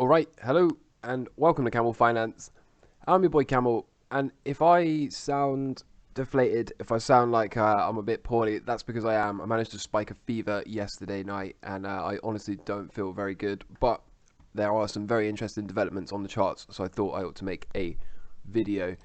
Alright, hello and welcome to Camel Finance. I'm your boy Camel, and if I sound deflated, if I sound like I'm a bit poorly, that's because I am. I managed to spike a fever yesterday night, and I honestly don't feel very good, but there are some very interesting developments on the charts, so I thought I ought to make a video.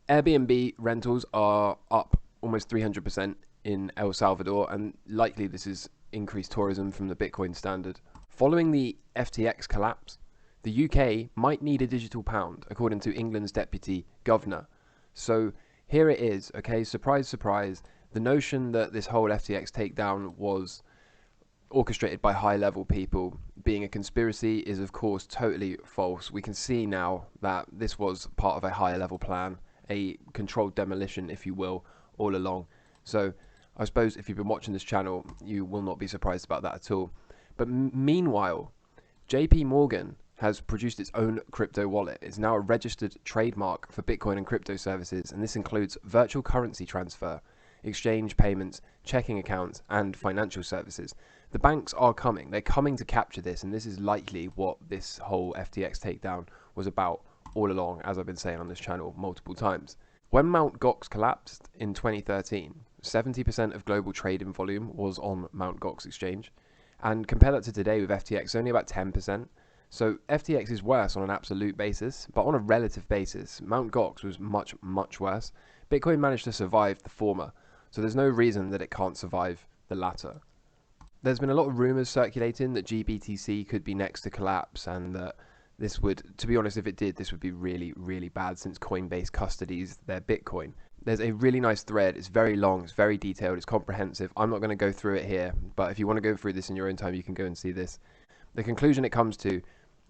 Airbnb rentals are up almost 300% in El Salvador, and likely this is increased tourism from the Bitcoin standard. Following the FTX collapse, the UK might need a digital pound, according to England's deputy governor. So here it is, okay, surprise, surprise. The notion that this whole FTX takedown was orchestrated by high-level people being a conspiracy is, of course, totally false. We can see now that this was part of a higher-level plan, a controlled demolition, if you will, all along. So I suppose if you've been watching this channel, you will not be surprised about that at all. But meanwhile, JP Morgan has produced its own crypto wallet. It's now a registered trademark for Bitcoin and crypto services, and this includes virtual currency transfer, exchange payments, checking accounts, and financial services. The banks are coming. They're coming to capture this, and this is likely what this whole FTX takedown was about all along, as I've been saying on this channel multiple times. When Mt. Gox collapsed in 2013, 70% of global trading volume was on Mt. Gox exchange. And compare that to today with FTX, only about 10%. So FTX is worse on an absolute basis, but on a relative basis, Mt. Gox was much, much worse. Bitcoin managed to survive the former, so there's no reason that it can't survive the latter. There's been a lot of rumors circulating that GBTC could be next to collapse, and that this would, to be honest, if it did, this would be really, really bad since Coinbase custodies their Bitcoin. There's a really nice thread. It's very long, it's very detailed, it's comprehensive. I'm not going to go through it here, but if you want to go through this in your own time, you can go and see this. The conclusion it comes to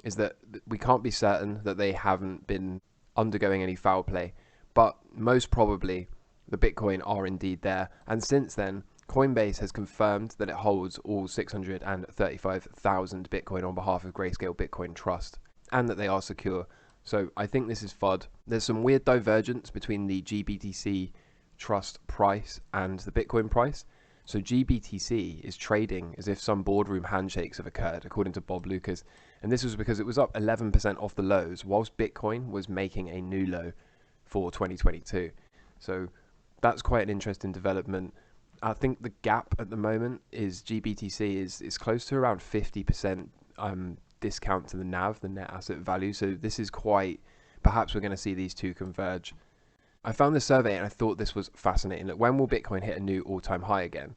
is that we can't be certain that they haven't been undergoing any foul play, but most probably the Bitcoin are indeed there. And since then, Coinbase has confirmed that it holds all 635,000 Bitcoin on behalf of Grayscale Bitcoin Trust, and that they are secure. So I think this is FUD. There's some weird divergence between the GBTC trust price and the Bitcoin price. So GBTC is trading as if some boardroom handshakes have occurred, according to Bob Lucas. And this was because it was up 11% off the lows, whilst Bitcoin was making a new low for 2022. So that's quite an interesting development. I think the gap at the moment is GBTC is close to around 50% discount to the NAV, the net asset value. So this is quite, perhaps we're going to see these two converge. I found this survey and I thought this was fascinating. Look, when will Bitcoin hit a new all-time high again?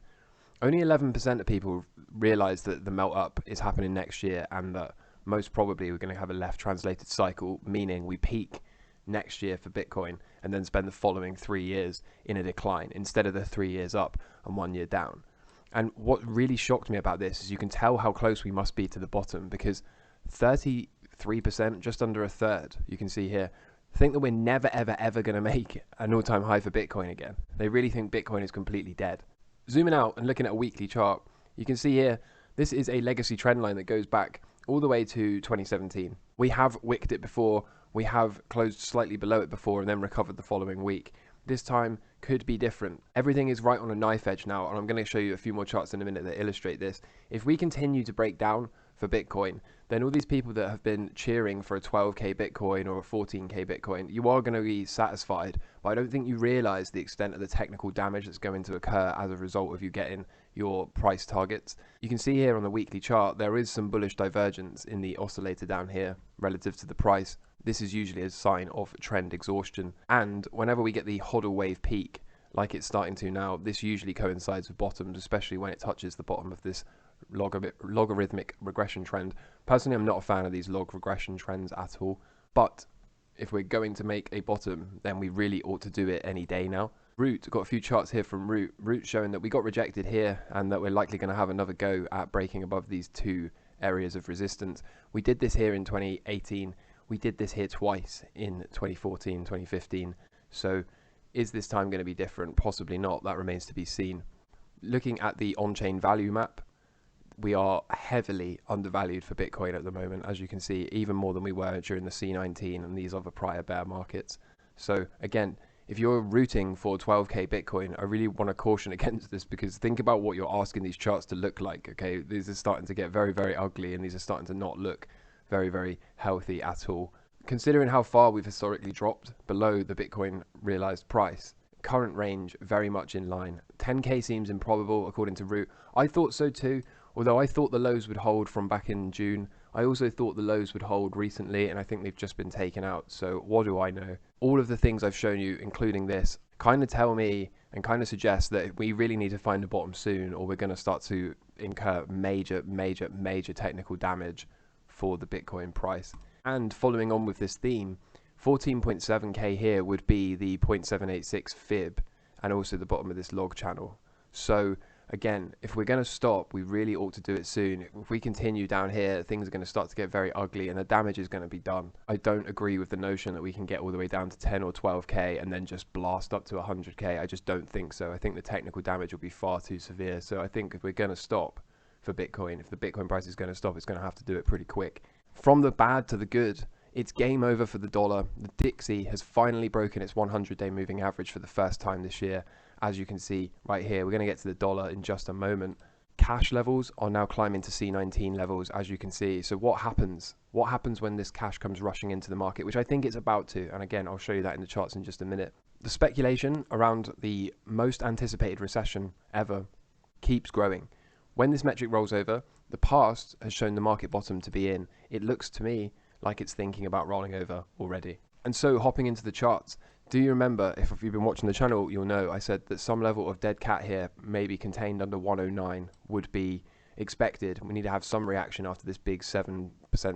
Only 11% of people realize that the melt up is happening next year, and that most probably we're going to have a left translated cycle, meaning we peak next year for Bitcoin and then spend the following 3 years in a decline instead of the 3 years up and 1 year down. And what really shocked me about this is you can tell how close we must be to the bottom, because 33%, just under a third, you can see here, think that we're never, ever, ever going to make an all-time high for Bitcoin again. They really think Bitcoin is completely dead. Zooming out and looking at a weekly chart, you can see here, this is a legacy trend line that goes back all the way to 2017. We have wicked it before, we have closed slightly below it before, and then recovered the following week. This time could be different. Everything is right on a knife edge now, and I'm going to show you a few more charts in a minute that illustrate this. If we continue to break down for Bitcoin, then all these people that have been cheering for a 12k Bitcoin or a 14k Bitcoin, you are going to be satisfied, but I don't think you realize the extent of the technical damage that's going to occur as a result of you getting your price targets. You can see here on the weekly chart, there is some bullish divergence in the oscillator down here relative to the price. This is usually a sign of trend exhaustion, and whenever we get the hodl wave peak, like it's starting to now, this usually coincides with bottoms, especially when it touches the bottom of this logarithmic regression trend. Personally, I'm not a fan of these log regression trends at all, but if we're going to make a bottom, then we really ought to do it any day now. Root, got a few charts here from Root. Root showing that we got rejected here and that we're likely going to have another go at breaking above these two areas of resistance. We did this here in 2018. We did this here twice in 2014, 2015. So is this time going to be different? Possibly not. That remains to be seen. Looking at the on-chain value map, we are heavily undervalued for Bitcoin at the moment, as you can see, even more than we were during the C19 and these other prior bear markets. So again, if you're rooting for 12k Bitcoin, I really want to caution against this, because think about what you're asking these charts to look like. Okay, these are starting to get very, very ugly, and these are starting to not look very, very healthy at all. Considering how far we've historically dropped below the Bitcoin realized price, current range very much in line. 10k seems improbable according to Root. I thought so too, although I thought the lows would hold from back in June. I also thought the lows would hold recently, and I think they've just been taken out. So what do I know? All of the things I've shown you, including this, kind of tell me and kind of suggest that we really need to find a bottom soon, or we're going to start to incur major technical damage for the Bitcoin price. And following on with this theme, 14.7k here would be the 0.786 fib and also the bottom of this log channel. So again, if we're going to stop, we really ought to do it soon. If we continue down here, things are going to start to get very ugly and the damage is going to be done. I don't agree with the notion that we can get all the way down to 10 or 12k and then just blast up to 100k. I just don't think so. I think the technical damage will be far too severe. So I think if we're going to stop for Bitcoin, if the Bitcoin price is going to stop, it's going to have to do it pretty quick. From the bad to the good, it's game over for the dollar. The Dixie has finally broken its 100-day moving average for the first time this year. As you can see right here, we're going to get to the dollar in just a moment. Cash levels are now climbing to C19 levels, as you can see. So what happens? What happens when this cash comes rushing into the market, which I think it's about to. And again, I'll show you that in the charts in just a minute. The speculation around the most anticipated recession ever keeps growing. When this metric rolls over, the past has shown the market bottom to be in. It looks to me like it's thinking about rolling over already. And so hopping into the charts, do you remember, if you've been watching the channel, you'll know I said that some level of dead cat here, maybe contained under 109, would be expected. We need to have some reaction after this big 7%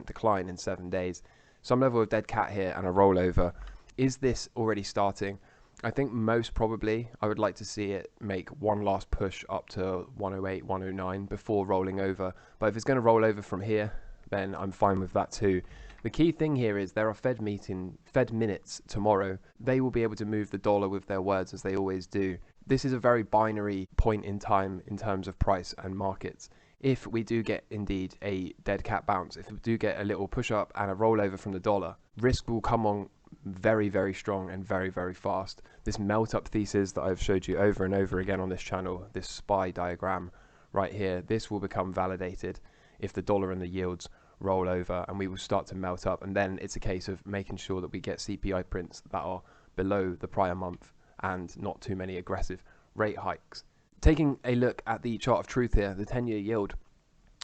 decline in 7 days. Some level of dead cat here and a rollover. Is this already starting? I think most probably I would like to see it make one last push up to 108, 109 before rolling over. But if it's going to roll over from here, then I'm fine with that too. The key thing here is there are Fed minutes tomorrow. They will be able to move the dollar with their words, as they always do. This is a very binary point in time in terms of price and markets. If we do get indeed a dead cat bounce, if we do get a little push up and a rollover from the dollar, risk will come on very, very strong and very, very fast. This melt up thesis that I've showed you over and over again on this channel, this SPY diagram right here, this will become validated if the dollar and the yields roll over, and we will start to melt up. And then it's a case of making sure that we get CPI prints that are below the prior month and not too many aggressive rate hikes. Taking a look at the chart of truth here, the 10-year yield,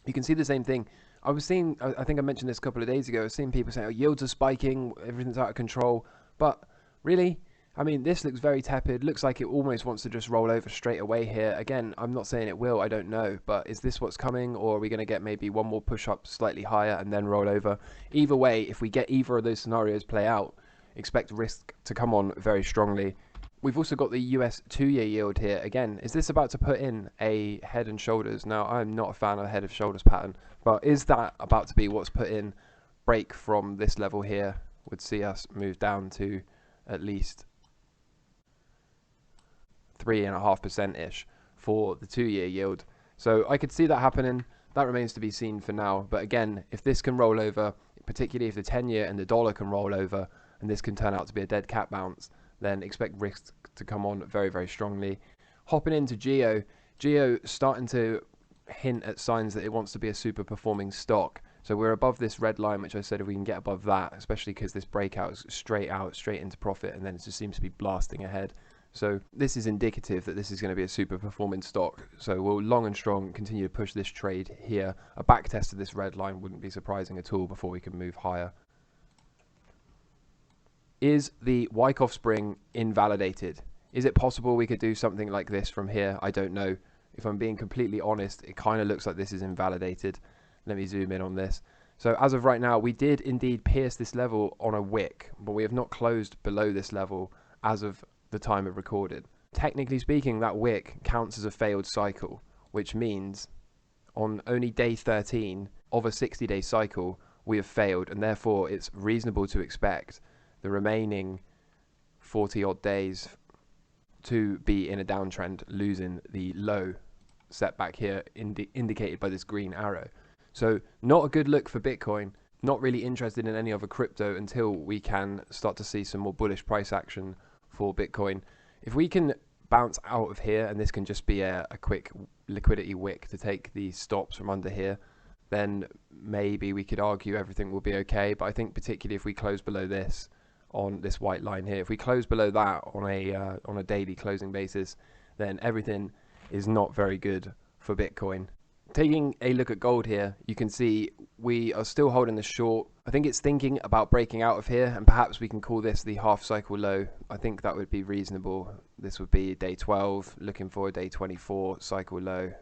you can see the same thing. I was seeing, I think I mentioned this a couple of days ago, I was seeing people saying, oh, yields are spiking, everything's out of control. But really, I mean, this looks very tepid. Looks like it almost wants to just roll over straight away here. Again, I'm not saying it will, I don't know. But is this what's coming, or are we going to get maybe one more push up slightly higher and then roll over? Either way, if we get either of those scenarios play out, expect risk to come on very strongly. We've also got the US 2-year yield here. Again, is this about to put in a head and shoulders? Now, I'm not a fan of the head of shoulders pattern, but is that about to be what's put in? Break from this level here would see us move down to at least 3.5%-ish for the 2-year yield. So I could see that happening. That remains to be seen for now. But again, if this can roll over, particularly if the 10-year and the dollar can roll over, and this can turn out to be a dead cat bounce, then expect risk to come on very, very strongly. Hopping into Geo starting to hint at signs that it wants to be a super performing stock. So we're above this red line, which I said if we can get above that, especially because this breakout is straight into profit, and then it just seems to be blasting ahead. So this is indicative that this is going to be a super performing stock. So we'll long and strong continue to push this trade here. A back test of this red line wouldn't be surprising at all before we can move higher. Is the Wyckoff spring invalidated? Is it possible we could do something like this from here? I don't know. If I'm being completely honest, it kind of looks like this is invalidated. Let me zoom in on this. So as of right now, we did indeed pierce this level on a wick, but we have not closed below this level as of the time of recorded. Technically speaking, that wick counts as a failed cycle, which means on only day 13 of a 60-day cycle, we have failed, and therefore it's reasonable to expect the remaining 40 odd days to be in a downtrend, losing the low setback here indicated by this green arrow. So not a good look for Bitcoin. Not really interested in any other crypto until we can start to see some more bullish price action for Bitcoin. If we can bounce out of here, and this can just be a quick liquidity wick to take the stops from under here, then maybe we could argue everything will be okay. But I think particularly if we close below this on this white line here, if we close below that on a daily closing basis, then everything is not very good for Bitcoin. Taking a look at gold here, you can see we are still holding the short. I think it's thinking about breaking out of here, and perhaps we can call this the half cycle low. I think that would be reasonable. This would be day 12, looking for a day 24 cycle low,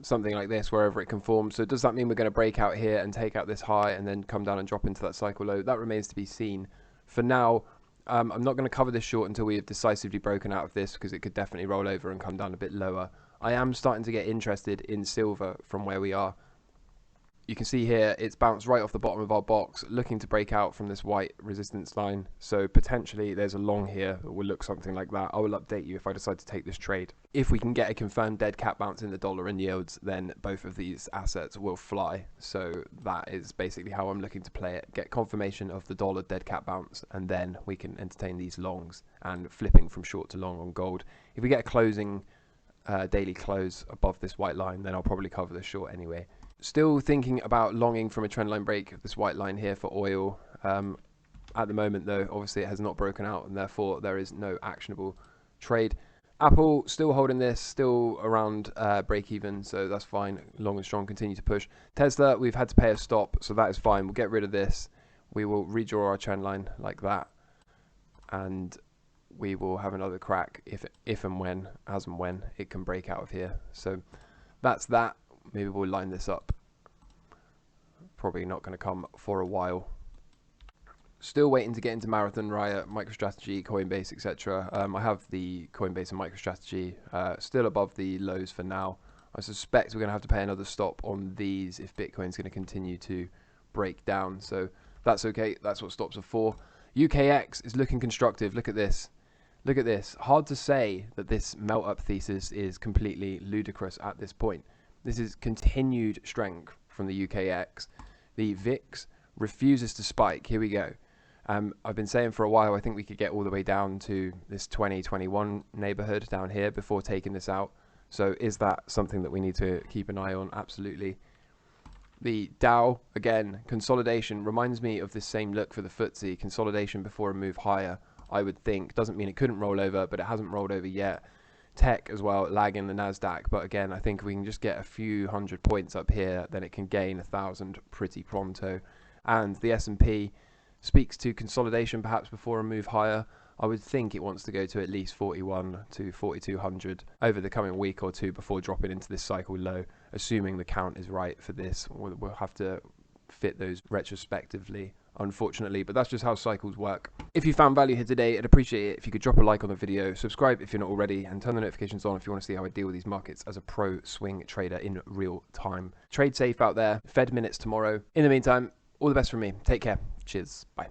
something like this, wherever it can form. So does that mean we're going to break out here and take out this high and then come down and drop into that cycle low? That remains to be seen. For now, I'm not going to cover this short until we have decisively broken out of this, because it could definitely roll over and come down a bit lower. I am starting to get interested in silver from where we are. You can see here it's bounced right off the bottom of our box, looking to break out from this white resistance line. So potentially there's a long here that will look something like that. I will update you if I decide to take this trade. If we can get a confirmed dead cat bounce in the dollar and yields, then both of these assets will fly. So that is basically how I'm looking to play it. Get confirmation of the dollar dead cat bounce, and then we can entertain these longs and flipping from short to long on gold. If we get a closing daily close above this white line, then I'll probably cover the short anyway. Still thinking about longing from a trendline break of this white line here for oil. At the moment though, obviously it has not broken out, and therefore there is no actionable trade. Apple still holding this, still around break even, so that's fine. Long and strong, continue to push. Tesla, we've had to pay a stop, so that is fine. We'll get rid of this. We will redraw our trend line like that, and we will have another crack if and when, as and when it can break out of here. So that's that. Maybe we'll line this up. Probably not going to come for a while. Still waiting to get into Marathon, Riot, MicroStrategy, Coinbase, etc. I have the Coinbase and MicroStrategy still above the lows for now. I suspect we're going to have to pay another stop on these if Bitcoin's going to continue to break down. So that's okay. That's what stops are for. UKX is looking constructive. Look at this. Look at this. Hard to say that this melt up thesis is completely ludicrous at this point. This is continued strength from the UKX. The VIX refuses to spike. Here we go. I've been saying for a while, I think we could get all the way down to this 2021 neighborhood down here before taking this out. So is that something that we need to keep an eye on? Absolutely. The Dow, again, consolidation reminds me of this same look for the FTSE. Consolidation before a move higher, I would think. Doesn't mean it couldn't roll over, but it hasn't rolled over yet. Tech as well, lagging the Nasdaq, but again, I think we can just get a few hundred points up here, then it can gain 1,000 pretty pronto. And the S&P speaks to consolidation perhaps before a move higher. I would think it wants to go to at least 41 to 4,200 over the coming week or two before dropping into this cycle low, assuming the count is right for this. We'll have to fit those retrospectively, unfortunately, but that's just how cycles work. If you found value here today, I'd appreciate it if you could drop a like on the video, subscribe if you're not already, and turn the notifications on if you want to see how I deal with these markets as a pro swing trader in real time. Trade safe out there. Fed minutes tomorrow. In the meantime, all the best from me. Take care. Cheers. Bye.